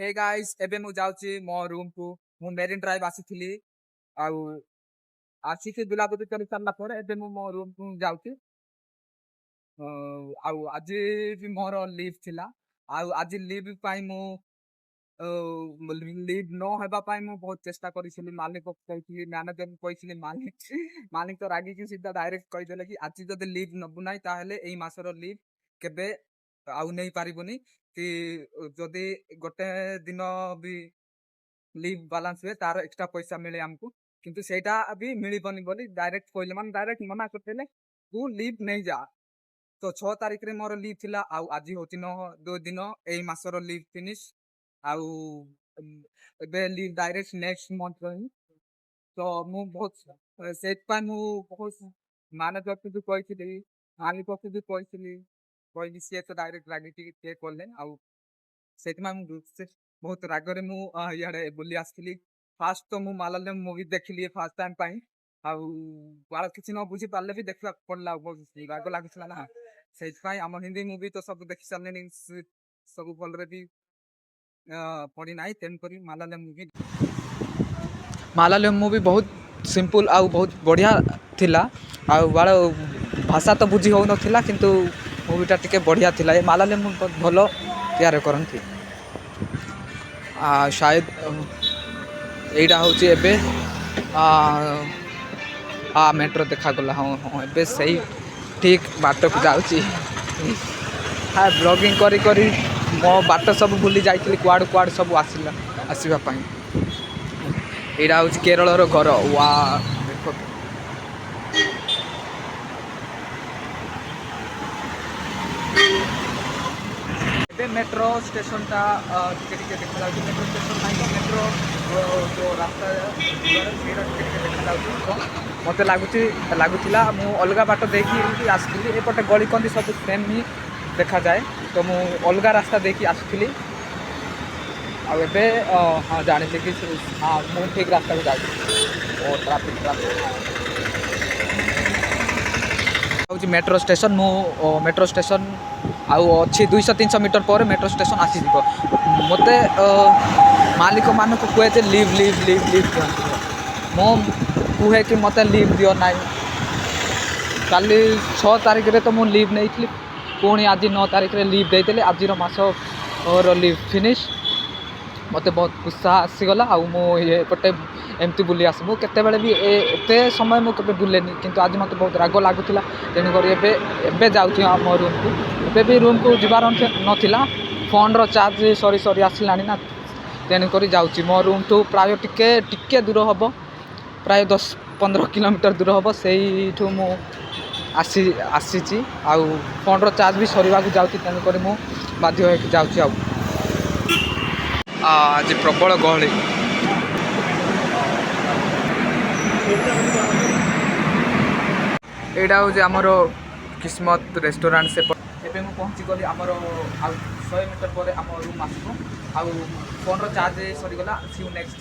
hey guys एबे मु जाउची मो रूम को मु मेरिन ड्राइव आसीथिली आउ आसीके बुलाबुली करि सारला ପରେ एबे मु मो रूम को जाउची आउ आज भी मोर लीव थिला आउ आज लीव पाई मु लीव न हेबा पाई मु बहुत चेष्टा करिसिली मालिक को कहिली मैनेजर को कहिसिली मालिक मालिक तो रागी कि सीधा डायरेक्ट कहि देले कि आज जदि लीव नबु नाही ताहेले एई मासर लीव केबे आउ नै पारिबोनी कि जदि गोटे दिन भी लीव बालांस हुए तार एक्स्ट्रा पैसा मिले हमको किंतु सेटा अभी मिलबनी बोली डायरेक्ट कहले मान डायरेक्ट मना करतेले तू लीव नहीं जा तो 6 तारिख रे मोर लीव थिला आउ आज होती न 2 दिन एई मासर लीव फिनिश आउ एबे लीव डायरेक्ट नेक्स्ट मंथ रही तो मु बहुत सेट पाई मु बहुत मैनेजर को भी कहिथिली मालिक को भी कहिथिली कहली सी तो डायरेक्ट रागी टे कले आउ सेठमा से बहुत रागरे मु इे बुली आसली फास्ट तो मु मालायालम मूवी देखली फास्ट टाइम पाई आउ बाल किसी न बुझी पारे भी देखा पड़ा राग लगुला ना से आम हिंदी मूवी तो सब देखी सारे सब भल भी पड़ी ना तेणुक मालायालम मूवी बहुत सिंपल आउ बहुत बढ़िया थिला आउ बाल भाषा तो बुझी हो ना किंतु मूवीटा टिके बढ़िया थिला ये मालायालम बहुत भल तैयार करती शायद यहीटा हूँ एबे मेट्रो देखागला हाँ हाँ एबे सही ठीक बाट को जाऊँगी हाँ ब्लॉगिंग करी करी मो बाट सब भूली जाइली कुआड़ कुआड़ सब आसला आसवाई यहाँ हूँ केरल घर वा देख मेट्रो स्टेशन टा देखा मेट्रो स्टेशन नहीं मेट्रो जो रास्ता देखा मत लगुला मु अलग बाट देखी आसती एपटे गली कंदी सब सेम ही देखा जाए तो मु अलग रास्ता देखी आसुली आबे हाँ जानी कि हाँ मु ठीक रास्ता को जाऊँ ट्राफिक हूँ मेट्रो स्टेशन मु मेट्रो स्टेशन आउ अच्छी 200-300 मीटर पर मेट्रो स्टेशन आसी मत मालिक मान को कहे लीव लीव लीव लीव दिखाँ मु कहे कि मत लीव दियो ना कल 6 तारिख रे तो मुझे लीव नहीं पुणी आज 9 तारिख रे लीव देते आज मास और लीव फिनिश मत बहुत उत्साह आसीगला आउटे एमती बुली आस मुझे भी एते समय मुझे बुलेनी किंतु आज मत बहुत राग लगुला तेणुक एबे जाऊँ मो रूम को एबे भी रूम को जीवार नाला फोन रो चार्ज सरी सरी आसला ना तेणुक जाऊँ मो रूम ठू प्राय टिके दूर हम प्राय 10-15 किलोमीटर दूर हम से आसी आउ फोन रो चार्ज भी सरीवा जाऊँ तेणुक मु बाध्य जाऊँ आज प्रबल गहली एटा हूँ आमर किस्मत रेस्टोरेंट से एबे मु पहुँची गली आमर 100 मीटर पर आम रूम आसो आउ फोन रो चार्ज सरीगला सी यू नेक्स्ट